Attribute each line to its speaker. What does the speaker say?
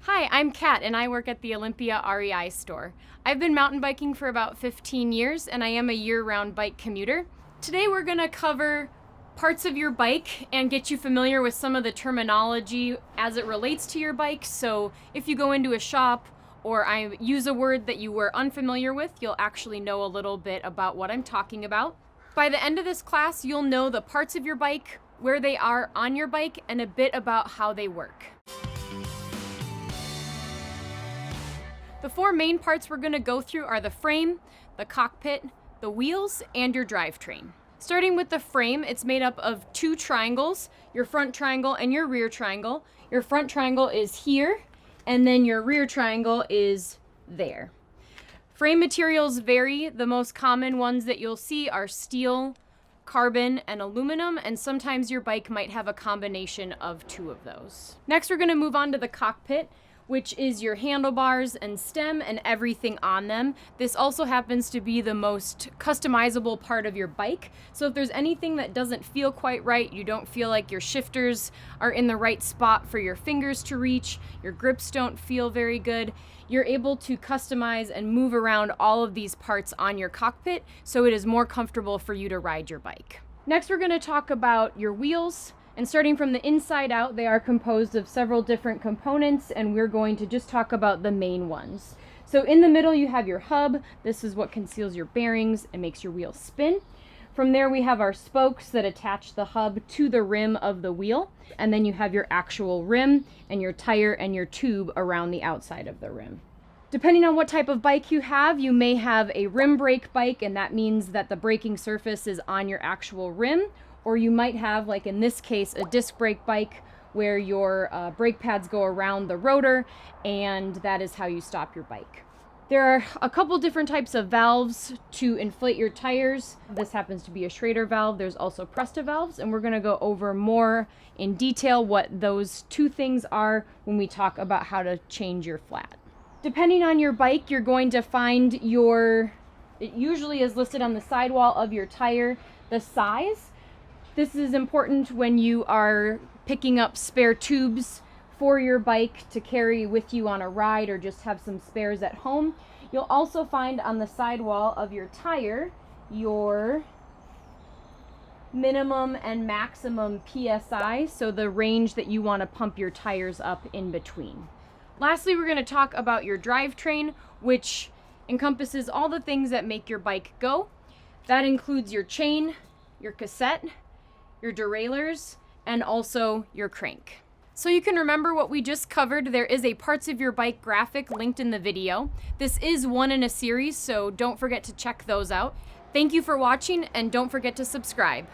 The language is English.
Speaker 1: Hi, I'm Kat and I work at the Olympia REI store. I've been mountain biking for about 15 years and I am a year-round bike commuter. Today we're going to cover parts of your bike and get you familiar with some of the terminology as it relates to your bike. So if you go into a shop or I use a word that you were unfamiliar with, you'll actually know a little bit about what I'm talking about. By the end of this class, you'll know the parts of your bike, where they are on your bike, and a bit about how they work. The four main parts we're going to go through are the frame, the cockpit, the wheels, and your drivetrain. Starting with the frame, it's made up of two triangles, your front triangle and your rear triangle. Your front triangle is here, and then your rear triangle is there. Frame materials vary. The most common ones that you'll see are steel, carbon, and aluminum, and sometimes your bike might have a combination of two of those. Next, we're going to move on to the cockpit, which is your handlebars and stem and everything on them. This also happens to be the most customizable part of your bike. So if there's anything that doesn't feel quite right, you don't feel like your shifters are in the right spot for your fingers to reach, your grips don't feel very good, you're able to customize and move around all of these parts on your cockpit so it is more comfortable for you to ride your bike. Next, we're going to talk about your wheels. And starting from the inside out, they are composed of several different components, and we're going to just talk about the main ones. So in the middle, you have your hub. This is what conceals your bearings and makes your wheels spin. From there, we have our spokes that attach the hub to the rim of the wheel. And then you have your actual rim and your tire and your tube around the outside of the rim. Depending on what type of bike you have, you may have a rim brake bike, and that means that the braking surface is on your actual rim. Or you might have, like in this case, a disc brake bike where your brake pads go around the rotor, and that is how you stop your bike. There are a couple different types of valves to inflate your tires. This happens to be a Schrader valve. There's also Presta valves, and we're going to go over more in detail what those two things are when we talk about how to change your flat. Depending on your bike, you're going to find it usually is listed on the sidewall of your tire, the size. This is important when you are picking up spare tubes for your bike to carry with you on a ride or just have some spares at home. You'll also find on the sidewall of your tire your minimum and maximum PSI, so the range that you want to pump your tires up in between. Lastly, we're going to talk about your drivetrain, which encompasses all the things that make your bike go. That includes your chain, your cassette, your derailleurs, and also your crank. So you can remember what we just covered. There is a parts of your bike graphic linked in the video. This is one in a series, so don't forget to check those out. Thank you for watching, and don't forget to subscribe.